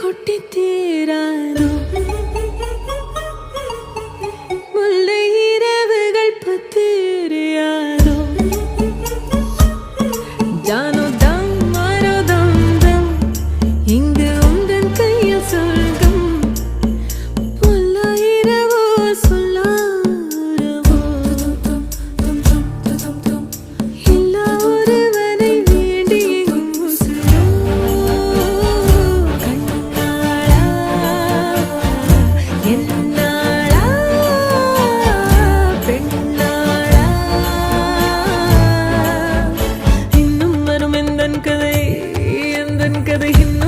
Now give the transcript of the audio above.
கொட்டி தீராதோ முல்லை இரவுகள் பத்திரியாதோ ஜானோ தம் மாரோ தம் தம் இங்கு உந்தன் கையில் சொர்க்கம் முல்லை இரவோ சொல்லாரவோ எல்லா ஒருவனை வேண்டி உசுரோ கண்ணாளா என்னாளா பெண்ணாளா இன்னும் வரும் எந்தன் கதை இன்னும்